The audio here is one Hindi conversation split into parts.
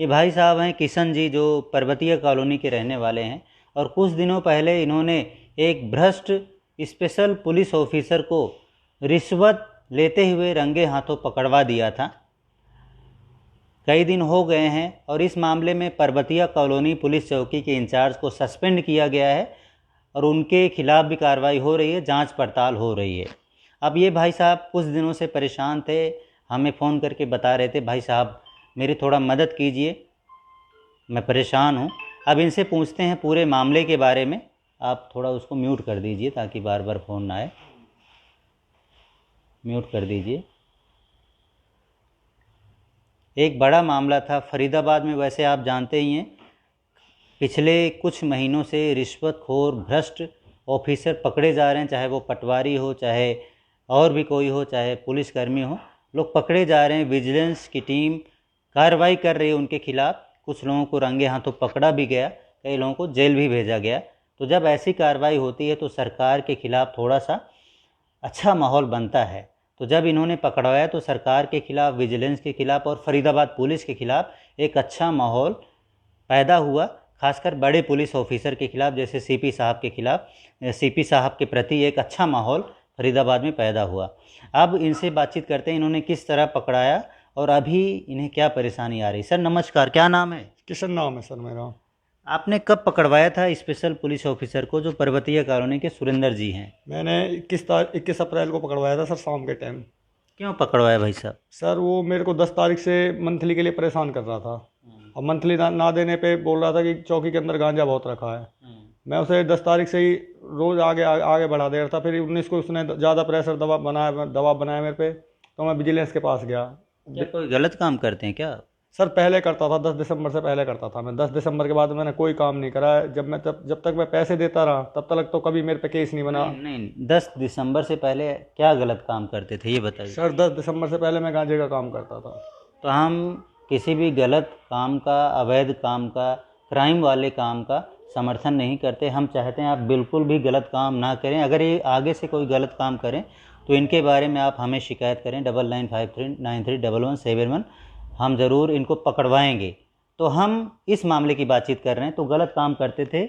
ये भाई साहब हैं किशन जी, जो पर्वतीय कॉलोनी के रहने वाले हैं। और कुछ दिनों पहले इन्होंने एक भ्रष्ट स्पेशल पुलिस ऑफिसर को रिश्वत लेते हुए रंगे हाथों पकड़वा दिया था। कई दिन हो गए हैं और इस मामले में पर्वतीय कॉलोनी पुलिस चौकी के इंचार्ज को सस्पेंड किया गया है और उनके खिलाफ भी कार्रवाई हो रही है, जांच पड़ताल हो रही है। अब ये भाई साहब कुछ दिनों से परेशान थे, हमें फ़ोन करके बता रहे थे, भाई साहब मेरी थोड़ा मदद कीजिए, मैं परेशान हूँ। अब इनसे पूछते हैं पूरे मामले के बारे में। आप थोड़ा उसको म्यूट कर दीजिए ताकि बार बार फ़ोन ना आए। म्यूट कर दीजिए। एक बड़ा मामला था फरीदाबाद में, वैसे आप जानते ही हैं, पिछले कुछ महीनों से रिश्वतखोर भ्रष्ट ऑफिसर पकड़े जा रहे हैं, चाहे वो पटवारी हो, चाहे और भी कोई हो, चाहे पुलिसकर्मी हो, लोग पकड़े जा रहे हैं। विजिलेंस की टीम कार्रवाई कर रही है उनके खिलाफ। कुछ लोगों को रंगे हाथों पकड़ा भी गया, कई लोगों को जेल भी भेजा गया। तो जब ऐसी कार्रवाई होती है तो सरकार के खिलाफ थोड़ा सा अच्छा माहौल बनता है। तो जब इन्होंने पकड़वाया तो सरकार के खिलाफ, विजिलेंस के खिलाफ और फरीदाबाद पुलिस के खिलाफ एक अच्छा माहौल पैदा हुआ, खासकर बड़े पुलिस ऑफिसर के खिलाफ, जैसे सीपी साहब के खिलाफ, सीपी साहब के प्रति एक अच्छा माहौल फरीदाबाद में पैदा हुआ। अब इनसे बातचीत करते हैं, इन्होंने किस तरह पकड़ाया और अभी इन्हें क्या परेशानी आ रही। सर नमस्कार, क्या नाम है? किशन नाम है सर मेरा। आपने कब पकड़वाया था स्पेशल पुलिस ऑफिसर को, जो पर्वतीय कॉलोनी के सुरेंद्र जी हैं? मैंने 21 अप्रैल को पकड़वाया था सर, शाम के टाइम। क्यों पकड़वाया भाई साहब? सर वो मेरे को 10 तारीख से मंथली के लिए परेशान कर रहा था और मंथली ना देने पे बोल रहा था कि चौकी के अंदर गांजा बहुत रखा है। मैं उसे 10 तारीख से ही रोज़ आगे बढ़ा दे रहा था। फिर 19 को उसने ज़्यादा प्रेशर दबाव बनाया मेरे पे, तो मैं विजिलेंस के पास गया। क्या कोई गलत काम करते हैं क्या? सर पहले करता था, 10 दिसंबर से पहले करता था मैं। 10 दिसंबर के बाद मैंने कोई काम नहीं करा है। जब तक मैं पैसे देता रहा तब तक तो कभी मेरे पे केस नहीं बना। नहीं नहीं, 10 दिसंबर से पहले क्या गलत काम करते थे ये बताइए। सर 10 दिसंबर से पहले मैं गांजे का काम करता था। तो हम किसी भी गलत काम का, अवैध काम का, क्राइम वाले काम का समर्थन नहीं करते। हम चाहते हैं आप बिल्कुल भी गलत काम ना करें। अगर ये आगे से कोई गलत काम करें तो इनके बारे में आप हमें शिकायत करें 9953931171। हम ज़रूर इनको पकड़वाएंगे। तो हम इस मामले की बातचीत कर रहे हैं। तो गलत काम करते थे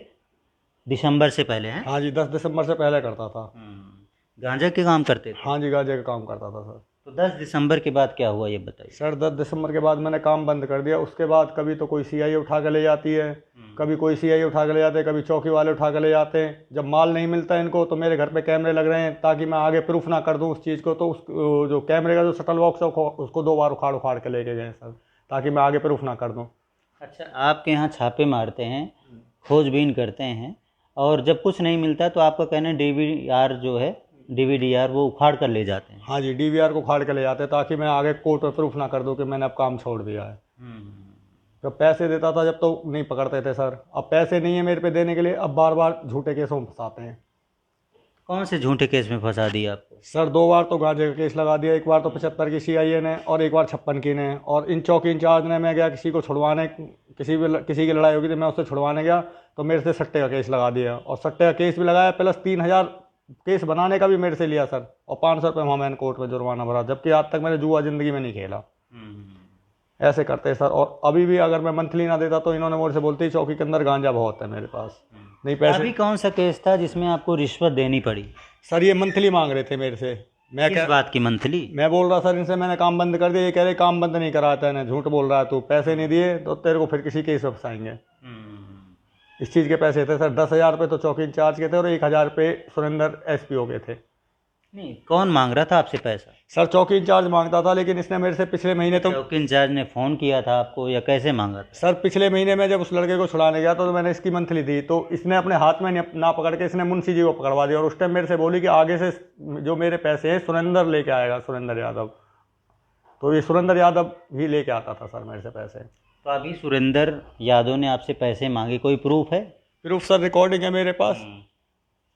दिसंबर से पहले हैं? हाँ जी, 10 दिसंबर से पहले करता था। गांजा के काम करते थे? हाँ जी, गांजे का काम करता था सर। तो 10 दिसंबर के बाद क्या हुआ ये बताइए। सर 10 दिसंबर के बाद मैंने काम बंद कर दिया। उसके बाद कभी तो कोई सीआई उठा के ले जाती है, कभी कोई सीआई उठा के ले जाते हैं, कभी चौकी वाले उठा के ले जाते हैं। जब माल नहीं मिलता है इनको तो मेरे घर पे कैमरे लग रहे हैं ताकि मैं आगे प्रूफ ना कर दूं उस चीज़ को। तो उस जो कैमरे का जो शटल बॉक्स है उसको 2 बार उखाड़ उखाड़ के लेके गए सर, ताकि मैं आगे प्रूफ ना कर दूं। अच्छा, आपके यहाँ छापे मारते हैं, खोजबीन करते हैं, और जब कुछ नहीं मिलता तो आपका कहना है डीवीआर जो है, डीवीडीआर वो उखाड़ कर ले जाते हैं? हाँ जी, डीवीआर को उखाड़ के ले जाते हैं ताकि मैं आगे कोर्ट में प्रूफ ना कर दूं कि मैंने अब काम छोड़ दिया है। जब पैसे देता था जब तो नहीं पकड़ते थे सर। अब पैसे नहीं है मेरे पे देने के लिए, अब बार बार झूठे केसों में फंसाते हैं। कौन से झूठे केस में फंसा दिया आपको? सर 2 बार तो गांजे का केस लगा दिया। एक बार तो 75 की सीआईए ने और एक बार 56 की ने। और इन चौकी इंचार्ज ने, मैं गया किसी को छुड़वाने, किसी की लड़ाई होगी तो मैं उससे छुड़वाने गया तो मेरे से सट्टे का केस लगा दिया। और सट्टे का केस भी लगाया, प्लस 3000 केस बनाने का भी मेरे से लिया सर। और 500 रुपये वहाँ मैंने कोर्ट में जुर्माना भरा, जबकि आज तक मैंने जुआ ज़िंदगी में नहीं खेला। ऐसे करते हैं सर। और अभी भी अगर मैं मंथली ना देता तो इन्होंने मुझसे बोलते ही चौकी के अंदर गांजा बहुत है मेरे पास, नहीं पैसे। अभी कौन सा केस था जिसमें आपको रिश्वत देनी पड़ी? सर ये मंथली मांग रहे थे मेरे से। किस बात की मंथली? मैं बोल रहा सर इनसे मैंने काम बंद कर दिया। ये कह रहे काम बंद नहीं कराता है, झूठ बोल रहा है तू, पैसे नहीं दिए तो तेरे को फिर किसी केस में फंसाएंगे। इस चीज़ के पैसे थे सर। 10,000 रुपये तो चौकी इंचार्ज के थे और 1,000 रुपये सुरेंद्र एसपीओ के थे। नहीं, कौन मांग रहा था आपसे पैसा? सर चौकी इंचार्ज मांगता था, लेकिन इसने मेरे से पिछले महीने तो चौकी इंचार्ज ने फ़ोन किया था आपको या कैसे मांगा था? सर पिछले महीने में जब उस लड़के को छुड़ाने गया तो मैंने इसकी मंथली दी, तो इसने अपने हाथ में ना पकड़ के इसने मुंशी जी को पकड़वा दिया। और उस टाइम मेरे से बोली कि आगे से जो मेरे पैसे हैं सुरेंद्र लेके आएगा, सुरेंद्र यादव। तो ये सुरेंद्र यादव ही लेके आता था सर मेरे से पैसे। तो अभी सुरेंद्र यादव ने आपसे पैसे मांगे, कोई प्रूफ है? प्रूफ सर रिकॉर्डिंग है मेरे पास।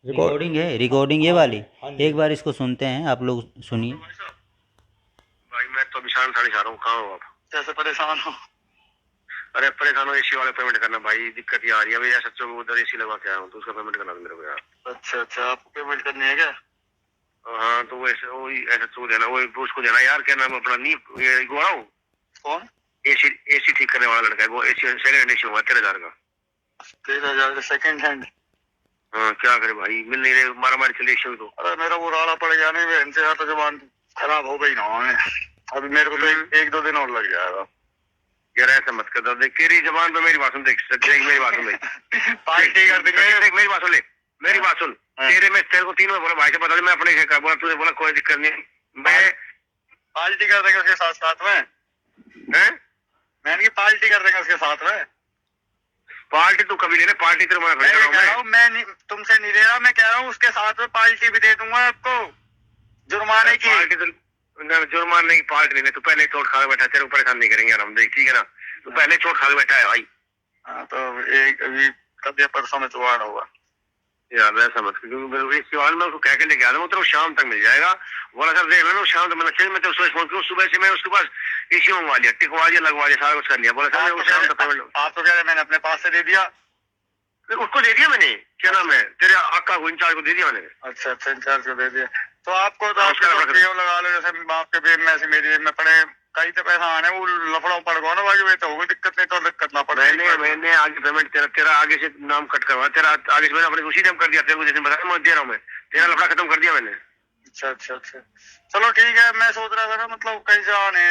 रिकॉर्डिंग है? रिकॉर्डिंग ये वाली? हाँ जी। एक बार इसको सुनते हैं, आप लोग सुनिए। भाई मैं तो अभी शाम साढ़े चाह रहा हूँ, कहाँ हो आप? कैसे परेशान हो? अरे परेशान हो, एसी वाले पेमेंट करना भाई, दिक्कत ये आ रही है। अभी ऐसा चो उधर एसी लगा के आया हूँ तो उसका पेमेंट करना था मेरे को यार। अच्छा अच्छा, आपको पेमेंट करनी है क्या? हाँ तो वैसे वही ऐसा चो देना, वही उसको देना यार। क्या नाम अपना, नी ये गोड़ा हूँ। कौन? एसी ठीक करने वाला लड़का है वो। एसी सेकंड हैंड एसी हुआ 13,000 का। 13,000 का सेकंड हैंड? हाँ क्या करे भाई, मिल नहीं रहे, मारा मारी चली एसी तो। अरे मेरा वो राड़ा पड़ गया नहीं, बहन से यार तो जबान खराब हो गई ना अभी मेरे को तो एक दो दिन और लग जाएगा यार। ऐसा मत कर, देख तेरी जबान पे मेरी बात सुन, देख मेरी बात सुन, पार्टी कर देंगे। मेरी बात सुन ले, मेरी बात सुन। तेरे को 3 में बोला भाई से बता दे, मैं अपने घर बोला, तूने बोला कोई दिक्कत नहीं, मैं पार्टी कर देंगे उसके साथ में। मैंने पार्टी कर देंगे उसके साथ में। पार्टी तू कभी ले रहे, पार्टी तेरे मना कर रहा हूं मैं तुमसे नहीं ले रहा, मैं कह रहा हूँ उसके साथ में पार्टी भी दे दूंगा आपको जुर्माने की। जुर्माने की पार्टी नहीं, तू पहले चोट खा के बैठा, तेरे को परेशान नहीं करेंगे हम, देख ठीक है ना, तू पहले चोट खा के बैठा है भाई। हाँ तो एक अभी कभी परसों में जुगाड़ होगा यार, ऐसा मत, क्योंकि इस सवाल में उसको कह के लेके आ रहा हूँ, तो शाम तक मिल जाएगा। बोला सर देख लेना शाम तक, मैं तो सुबह फोन करूँ, सुबह से मैं उसके पास इसी मंगवा लिया, टिकवा दिया, लगवा दिया, सारा कुछ कर लिया। बोला सर शाम तक पेमेंट। आप तो कह रहे मैंने अपने पास से दे दिया? उसको दे दिया मैंने, क्या नाम है तेरे आका को, इंचार्ज को दे दिया मैंने। अच्छा अच्छा, इंचार्ज को दे दिया। तो आपको तो लगा लो, जैसे बाप के पेट में से मेरी में पड़े कई तो पैसा आने, वो लफड़ा पड़ गया ना बाकी, वे तो होगी दिक्कत, नहीं तो दिक्कत ना पड़े। मैंने आगे पेमेंट तेरा आगे से नाम कट करवा, तेरा आगे से मैंने अपने उसी टाइम कर दिया, तेरे को जैसे बताया मैं दे रहा हूँ, मैं तेरा लफड़ा खत्म कर दिया मैंने। अच्छा अच्छा अच्छा, चलो ठीक है। मैं सोच रहा था ना, मतलब कहीं से आने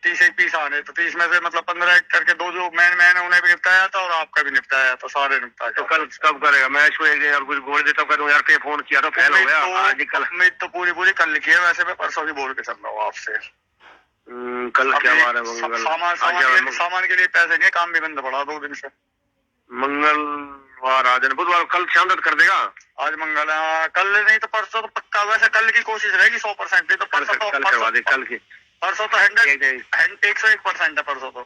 30 एक पीस आने, तो 30 में से मतलब 15 करके दो जो मैंने उन्हें भी निपटाया था और आपका भी निपटाया, तो सारे निपटा। तो कल कब करेगा? मैं इसको एक कुछ गोल देता हूँ यार, पे फोन किया तो फेल हो गया आज कल। उम्मीद तो पूरी कल लिखी है, वैसे मैं परसों भी बोल के चल रहा हूँ आपसे। कल क्या बार है? सामान के लिए पैसे नहीं, काम भी बंद पड़ा 2 दिन से। मंगलवार आ जाना, बुधवार कल शाम तक कर देगा। आज मंगल है, कल नहीं तो परसों तो पक्का, वैसे कल की कोशिश रहेगी 100%, तो परसों तो कल करवा दे, कल की परसों तो 101% है परसों तो।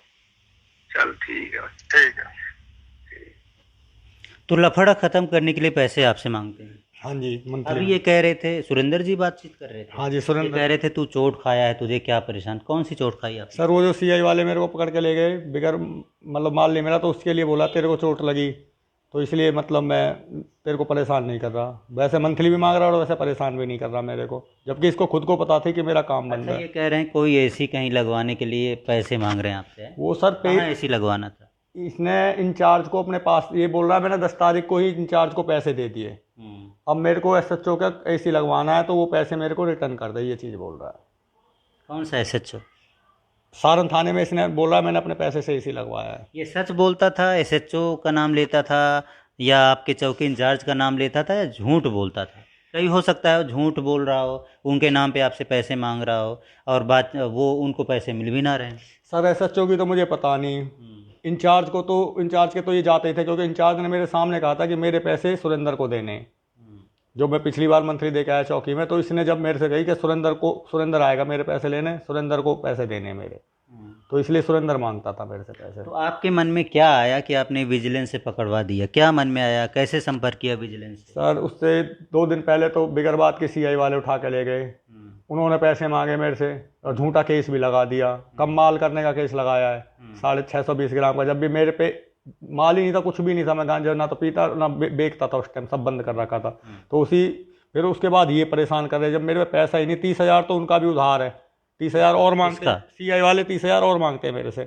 चल ठीक है ठीक है। तो लफड़ा खत्म करने के लिए पैसे आपसे मांगते हैं? हाँ जी, अभी ये कह रहे थे, सुरेंद्र जी बातचीत कर रहे थे। हाँ जी, सुरेंद्र कह रहे थे तू चोट खाया है, तुझे क्या परेशान, कौन सी चोट खाई आप? सर वो जो सीआई वाले मेरे को पकड़ के ले गए, बिगर मतलब माल नहीं मिला, तो उसके लिए बोला तेरे को चोट लगी, तो इसलिए मतलब मैं तेरे को परेशान नहीं कर रहा। वैसे मंथली भी मांग रहा और वैसे परेशान भी नहीं कर रहा मेरे को, जबकि इसको खुद को पता थी कि मेरा काम बंद है। ये कह रहे हैं कोई एसी कहीं लगवाने के लिए पैसे मांग रहे हैं आपसे? वो सर एसी लगवाना था? इसने इंचार्ज को अपने पास, ये बोल रहा है मैंने 10 तारीख को ही इंचार्ज को पैसे दे दिए, अब मेरे को एसएचओ का एसी लगवाना है, तो वो पैसे मेरे को रिटर्न कर दे, ये चीज़ बोल रहा है। कौन सा एसएचओ? सारण थाने में इसने बोला मैंने अपने पैसे से एसी लगवाया है। ये सच बोलता था? एसएचओ का नाम लेता था या आपके चौकी इंचार्ज का नाम लेता था, या झूठ बोलता था? कहीं हो सकता है वो झूठ बोल रहा हो, उनके नाम पे आपसे पैसे मांग रहा हो और बात वो उनको पैसे मिल भी ना रहे। सर एसएचओ की तो मुझे पता नहीं, इंचार्ज के तो ये जाते ही थे, क्योंकि इंचार्ज ने मेरे सामने कहा था कि मेरे पैसे सुरेंद्र को देने, जो मैं पिछली बार मंथली दे के आया चौकी में, तो इसने जब मेरे से कही कि सुरेंद्र आएगा मेरे पैसे लेने, सुरेंद्र को पैसे देने मेरे, तो इसलिए सुरेंद्र मांगता था मेरे से पैसे। तो आपके मन में क्या आया कि आपने विजिलेंस से पकड़वा दिया? क्या मन में आया, कैसे संपर्क किया विजिलेंस से? सर उससे 2 दिन पहले तो बिगरबाद के सीआई वाले उठा के ले गए, उन्होंने पैसे मांगे मेरे से और झूठा केस भी लगा दिया, कम माल करने का केस लगाया है 620 ग्राम का, जब भी मेरे पे माल ही नहीं था, कुछ भी नहीं था, मैं गांजा ना तो पीता ना बेचता था, उस टाइम सब बंद कर रखा था। तो फिर उसके बाद ये परेशान कर रहे, जब मेरे पे पैसा ही नहीं, 30,000 तो उनका भी उधार है, 30,000 और मांगते हैं सीआई वाले, 30,000 और मांगते हैं मेरे से।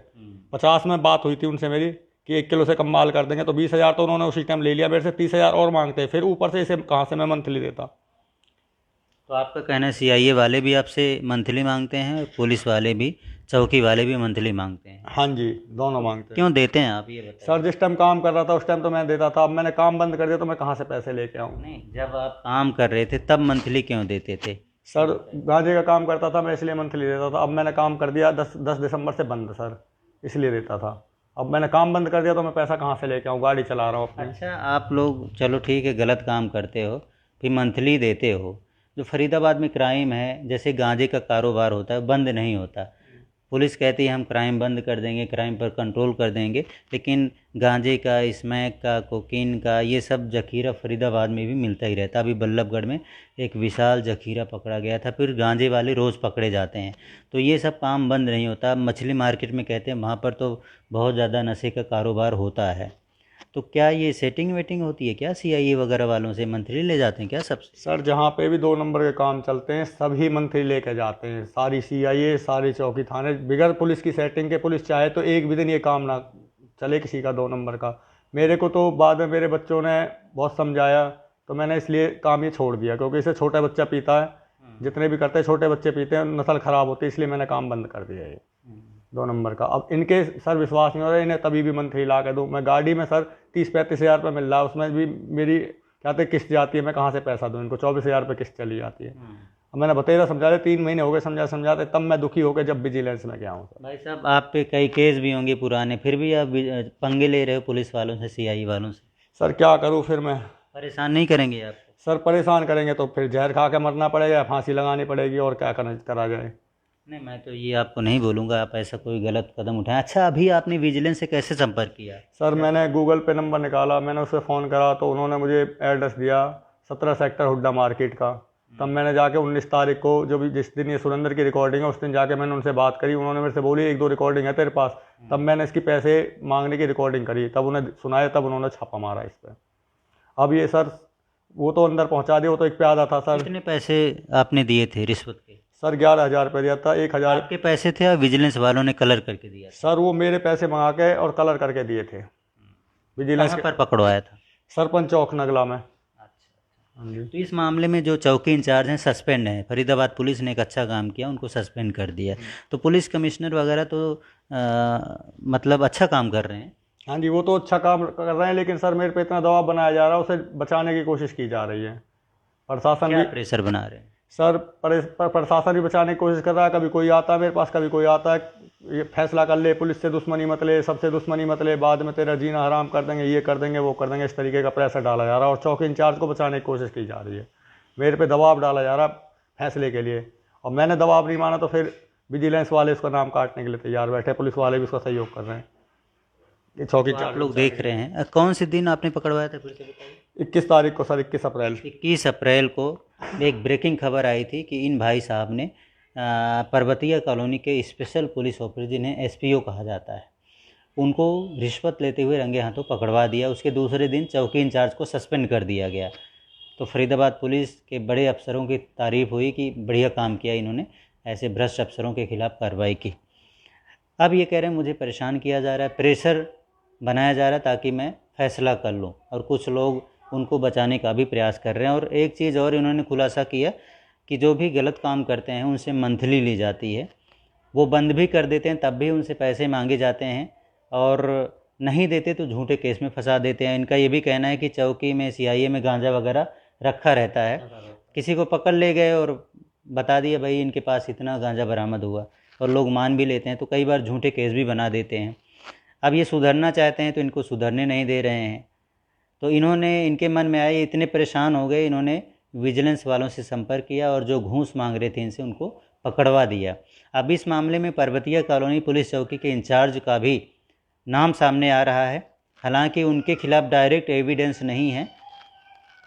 50 में बात हुई थी उनसे मेरी कि 1 किलो से कम माल कर देंगे, तो 20,000 तो उन्होंने उसी टाइम ले लिया मेरे से, 30,000 और मांगते हैं, फिर ऊपर से इसे कहाँ से मैं मंथली देता। तो आपका कहना है सीआईए वाले भी आपसे मंथली मांगते हैं और पुलिस वाले भी, चौकी वाले भी मंथली मांगते हैं? हाँ जी, दोनों मांगते हैं। क्यों देते हैं आप ये बताइए? सर जिस टाइम काम कर रहा था उस टाइम तो मैं देता था, अब मैंने काम बंद कर दिया तो मैं कहाँ से पैसे लेके आऊँ? नहीं, जब आप काम कर रहे थे तब मंथली क्यों देते थे? सर गांजे का काम करता था मैं, इसलिए मंथली देता था। अब मैंने काम कर दिया, 10 दिसंबर से बंद सर, इसलिए देता था। अब मैंने काम बंद कर दिया तो मैं पैसा कहाँ से लेके आऊँ, गाड़ी चला रहा हूँ अपनी। अच्छा, आप लोग चलो ठीक है गलत काम करते हो, फिर मंथली देते हो। जो फरीदाबाद में क्राइम है, जैसे गांजे का कारोबार होता है, बंद नहीं होता। पुलिस कहती है हम क्राइम बंद कर देंगे, क्राइम पर कंट्रोल कर देंगे, लेकिन गांजे का, स्मैक का, कोकीन का, ये सब जखीरा फरीदाबाद में भी मिलता ही रहता। अभी बल्लभगढ़ में एक विशाल जखीरा पकड़ा गया था, फिर गांजे वाले रोज़ पकड़े जाते हैं। तो ये सब काम बंद नहीं होता। मछली मार्केट में कहते हैं वहाँ पर तो बहुत ज़्यादा नशे का कारोबार होता है। तो क्या ये सेटिंग वेटिंग होती है क्या सीआईए वगैरह वालों से? मंथली ले जाते हैं क्या सबसे? सर जहाँ पे भी 2 नंबर के काम चलते हैं सभी मंथली लेके जाते हैं, सारी सीआईए, सारी चौकी थाने, बिगैर पुलिस की सेटिंग के। पुलिस चाहे तो एक भी दिन ये काम ना चले किसी का 2 नंबर का। मेरे को तो बाद में मेरे बच्चों ने बहुत समझाया तो मैंने इसलिए काम ये छोड़ दिया, क्योंकि इसे छोटा बच्चा पीता है, जितने भी करते हैं छोटे बच्चे पीते हैं, नस्ल ख़राब होती है, इसलिए मैंने काम बंद कर दिया ये 2 नंबर का। अब इनके सर विश्वास नहीं हो रहा है, इन्हें तभी भी मंथली ला के दूँ मैं। गाड़ी में सर 30-35 हज़ार रुपये मिल रहा है, उसमें भी मेरी कहते किस्त जाती है, मैं कहाँ से पैसा दूँ इनको? 24,000 रुपये किस्त चली जाती है। अब मैंने बतेरा समझा रहे 3 महीने हो गए समझाते, तब मैं दुखी होकर जब विजिलेंस में गया हूँ। सर भाई साहब आप पे कई केस भी होंगे पुराने, फिर भी आप पंगे ले रहे हो पुलिस वालों से, सीआई वालों से। सर क्या करूँ फिर मैं? परेशान नहीं करेंगे आप? सर परेशान करेंगे तो फिर जहर खा के मरना पड़ेगा, फांसी लगानी पड़ेगी, और क्या करा जाए। नहीं, मैं तो ये आपको नहीं बोलूँगा आप ऐसा कोई गलत कदम उठाएं। अच्छा, अभी आपने विजिलेंस से कैसे संपर्क किया? सर मैंने गूगल पे नंबर निकाला, मैंने उससे फ़ोन करा तो उन्होंने मुझे एड्रेस दिया 17 सेक्टर हुड्डा मार्केट का। तब मैंने जाके 19 तारीख को, जो भी जिस दिन ये सुरेंद्र की रिकॉर्डिंग है, उस दिन जाके मैंने उनसे बात करी। उन्होंने मेरे से बोली 1-2 रिकॉर्डिंग है तेरे पास। तब मैंने इसकी पैसे मांगने की रिकॉर्डिंग करी, तब उन्हें सुनाया, तब उन्होंने छापा मारा इस पर। अब ये सर वो तो अंदर पहुंचा दिया, वो तो एक पे आधा था सर। कितने पैसे आपने दिए थे रिश्वत के? सर 11,000 रुपये दिया था। 1,000 आपके पैसे थे और विजिलेंस वालों ने कलर करके दिया? सर वो मेरे पैसे मंगा के और कलर करके दिए थे विजिलेंस कहाँ पर पकड़वाया था? सरपंच चौक नगला में। अच्छा, हाँ जी। तो इस मामले में जो चौकी इंचार्ज हैं सस्पेंड हैं, फरीदाबाद पुलिस ने एक अच्छा काम किया, उनको सस्पेंड कर दिया। तो पुलिस कमिश्नर वगैरह तो मतलब अच्छा काम कर रहे हैं। हाँ जी, वो तो अच्छा काम कर रहे हैं, लेकिन सर मेरे पे इतना दबाव बनाया जा रहा है, उसे बचाने की कोशिश की जा रही है। प्रशासन क्या भी प्रेशर बना रहे हैं? सर प्रशासन भी बचाने की कोशिश कर रहा है। कभी कोई आता है मेरे पास, कभी कोई आता है, ये फैसला कर ले, पुलिस से दुश्मनी मत ले, सबसे दुश्मनी मत ले, बाद में तेरा जीना हराम कर देंगे, ये कर देंगे, वो कर देंगे। इस तरीके का प्रेशर डाला जा रहा है और चौकी इंचार्ज को बचाने की कोशिश की जा रही है। मेरे पे दबाव डाला जा रहा फैसले के लिए, और मैंने दबाव नहीं माना तो फिर विजिलेंस वाले उसका नाम काटने के लिए तैयार बैठे, पुलिस वाले भी उसका सहयोग कर रहे हैं। ये चौकी आप लोग देख रहे हैं। कौन से दिन आपने पकड़वाया था फिर से बताइए? 21 तारीख को सर, 21 अप्रैल। 21 अप्रैल को एक ब्रेकिंग खबर आई थी कि इन भाई साहब ने पर्वतीय कॉलोनी के स्पेशल पुलिस ऑफिसर, जिन्हें एसपीओ कहा जाता है, उनको रिश्वत लेते हुए रंगे हाथों पकड़वा दिया। उसके दूसरे दिन चौकी इंचार्ज को सस्पेंड कर दिया गया। तो फरीदाबाद पुलिस के बड़े अफसरों की तारीफ़ हुई कि बढ़िया काम किया इन्होंने, ऐसे भ्रष्ट अफसरों के खिलाफ कार्रवाई की। अब ये कह रहे हैं मुझे परेशान किया जा रहा है, प्रेशर बनाया जा रहा है ताकि मैं फ़ैसला कर लूँ, और कुछ लोग उनको बचाने का भी प्रयास कर रहे हैं। और एक चीज़ और इन्होंने खुलासा किया कि जो भी गलत काम करते हैं उनसे मंथली ली जाती है, वो बंद भी कर देते हैं तब भी उनसे पैसे मांगे जाते हैं, और नहीं देते तो झूठे केस में फंसा देते हैं। इनका ये भी कहना है कि चौकी में सीआईए में गांजा वगैरह रखा रहता है, किसी को पकड़ ले गए और बता दिया भाई इनके पास इतना गांजा बरामद हुआ, और लोग मान भी लेते हैं, तो कई बार झूठे केस भी बना देते हैं। अब ये सुधरना चाहते हैं तो इनको सुधरने नहीं दे रहे हैं। तो इन्होंने, इनके मन में आए, इतने परेशान हो गए, इन्होंने विजिलेंस वालों से संपर्क किया और जो घूस मांग रहे थे इनसे उनको पकड़वा दिया। अब इस मामले में पर्वतीय कॉलोनी पुलिस चौकी के इंचार्ज का भी नाम सामने आ रहा है। हालांकि उनके खिलाफ डायरेक्ट एविडेंस नहीं है,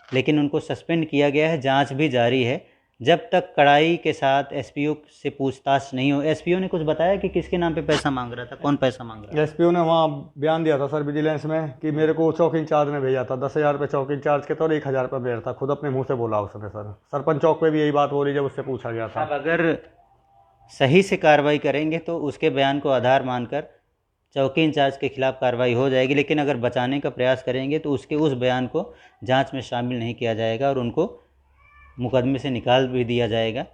लेकिन उनको सस्पेंड किया गया है, जांच भी जारी है। जब तक कड़ाई के साथ एसपीओ से पूछताछ नहीं हो। एसपीओ ने कुछ बताया कि किसके नाम पे पैसा मांग रहा था, कौन पैसा मांग रहा था? एसपीओ ने वहाँ बयान दिया था सर विजिलेंस में कि मेरे को चौकी इंचार्ज ने भेजा था 10,000 रुपये चौकी इंचार्ज के, तो 1,000 रुपये बेर था, खुद अपने मुंह से बोला उसने सर। सरपंच चौक पे भी यही बात बोली जब उससे पूछा गया था। अब अगर सही से कार्रवाई करेंगे तो उसके बयान को आधार मानकर चौकी इंचार्ज के खिलाफ कार्रवाई हो जाएगी, लेकिन अगर बचाने का प्रयास करेंगे तो उसके उस बयान को जांच में शामिल नहीं किया जाएगा और उनको मुकदमे से निकाल भी दिया जाएगा।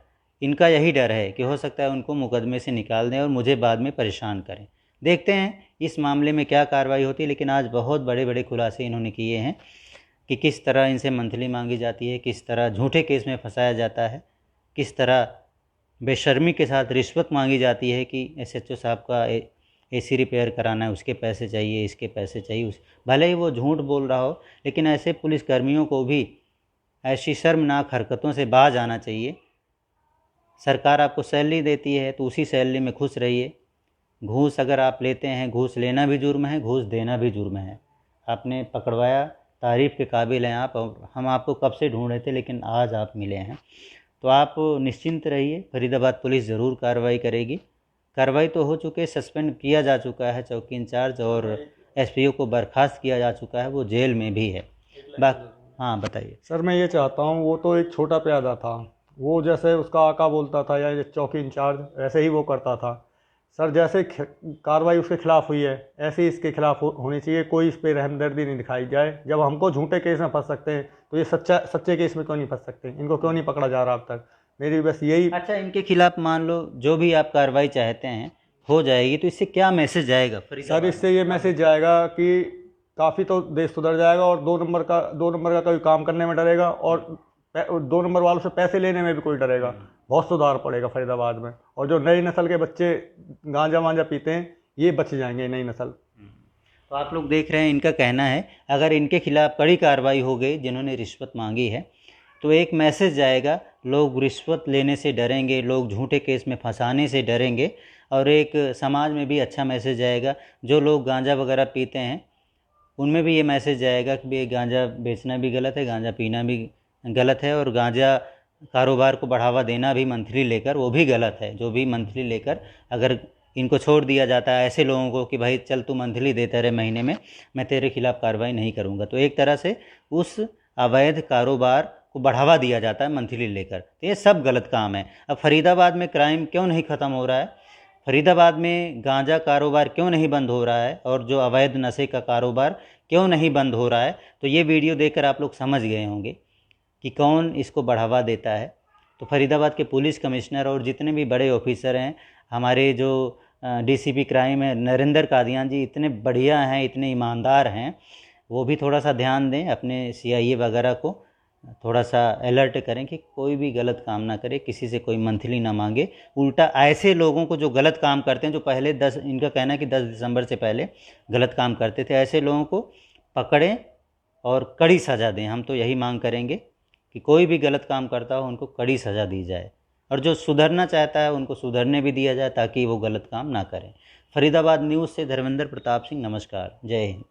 इनका यही डर है कि हो सकता है उनको मुकदमे से निकाल दें और मुझे बाद में परेशान करें। देखते हैं इस मामले में क्या कार्रवाई होती है, लेकिन आज बहुत बड़े बड़े खुलासे इन्होंने किए हैं कि किस तरह इनसे मंथली मांगी जाती है, किस तरह झूठे केस में फंसाया जाता है, किस तरह बेशर्मी के साथ रिश्वत मांगी जाती है कि एसएचओ साहब का एसी रिपेयर कराना है, उसके पैसे चाहिए, इसके पैसे चाहिए। भले ही वो झूठ बोल रहा हो, लेकिन ऐसे पुलिसकर्मियों को भी ऐसी शर्मनाक हरकतों से बाज आना चाहिए। सरकार आपको सैलरी देती है तो उसी सैलरी में खुश रहिए। घूस अगर आप लेते हैं, घूस लेना भी जुर्म है, घूस देना भी जुर्म है। आपने पकड़वाया, तारीफ़ के काबिल हैं आप, और हम आपको कब से ढूंढ रहे थे लेकिन आज आप मिले हैं। तो आप निश्चिंत रहिए, फरीदाबाद पुलिस ज़रूर कार्रवाई करेगी। कार्रवाई तो हो चुके, सस्पेंड किया जा चुका है चौकी इंचार्ज और एसपीओ को बर्खास्त किया जा चुका है, वो जेल में भी है। हाँ बताइए सर मैं ये चाहता हूँ, वो तो एक छोटा प्यादा था, वो जैसे उसका आका बोलता था या चौकी इंचार्ज वैसे ही वो करता था। सर जैसे कार्रवाई उसके खिलाफ हुई है ऐसे ही इसके खिलाफ होनी चाहिए। कोई इस पर रहमदर्दी नहीं दिखाई जाए। जब हमको झूठे केस में फंस सकते हैं तो ये सच्चे केस में क्यों नहीं फंस सकते? इनको क्यों नहीं पकड़ा जा रहा अब तक? मेरी बस यही। अच्छा, इनके खिलाफ मान लो जो भी आप कार्रवाई चाहते हैं हो जाएगी, तो इससे क्या मैसेज जाएगा? सर इससे ये मैसेज जाएगा कि काफ़ी तो देश सुधर जाएगा और दो नंबर का कोई काम करने में डरेगा और 2 नंबर वालों से पैसे लेने में भी कोई डरेगा। बहुत सुधार पड़ेगा फरीदाबाद में। और जो नई नस्ल के बच्चे गांजा वांजा पीते हैं ये बच जाएंगे, नई नस्ल। तो आप लोग देख रहे हैं, इनका कहना है अगर इनके खिलाफ कड़ी कार्रवाई हो गई जिन्होंने रिश्वत मांगी है तो एक मैसेज जाएगा, लोग रिश्वत लेने से डरेंगे, लोग झूठे केस में फंसाने से डरेंगे, और एक समाज में भी अच्छा मैसेज जाएगा। जो लोग गांजा वगैरह पीते हैं उनमें भी ये मैसेज जाएगा कि भाई गांजा बेचना भी गलत है, गांजा पीना भी गलत है, और गांजा कारोबार को बढ़ावा देना भी मंथली लेकर वो भी गलत है। जो भी मंथली लेकर अगर इनको छोड़ दिया जाता है ऐसे लोगों को कि भाई चल तू मंथली देता रहे महीने में, मैं तेरे खिलाफ कार्रवाई नहीं करूँगा, तो एक तरह से उस अवैध कारोबार को बढ़ावा दिया जाता है मंथली लेकर। तो ये सब गलत काम है। अब फरीदाबाद में क्राइम क्यों नहीं ख़त्म हो रहा है? फरीदाबाद में गांजा कारोबार क्यों नहीं बंद हो रहा है? और जो अवैध नशे का कारोबार क्यों नहीं बंद हो रहा है? तो ये वीडियो देखकर आप लोग समझ गए होंगे कि कौन इसको बढ़ावा देता है। तो फरीदाबाद के पुलिस कमिश्नर और जितने भी बड़े ऑफिसर हैं, हमारे जो डीसीपी क्राइम है नरेंद्र कादियान जी, इतने बढ़िया हैं, इतने ईमानदार हैं, वो भी थोड़ा सा ध्यान दें, अपने सीआईए वगैरह को थोड़ा सा अलर्ट करें कि कोई भी गलत काम ना करे, किसी से कोई मंथली ना मांगे। उल्टा ऐसे लोगों को जो गलत काम करते हैं, जो पहले इनका कहना है कि 10 दिसंबर से पहले गलत काम करते थे, ऐसे लोगों को पकड़ें और कड़ी सज़ा दें। हम तो यही मांग करेंगे कि कोई भी गलत काम करता हो उनको कड़ी सज़ा दी जाए, और जो सुधरना चाहता है उनको सुधरने भी दिया जाए ताकि वो गलत काम ना करें। फरीदाबाद न्यूज़ से धर्मेंद्र प्रताप सिंह, नमस्कार, जय हिंद।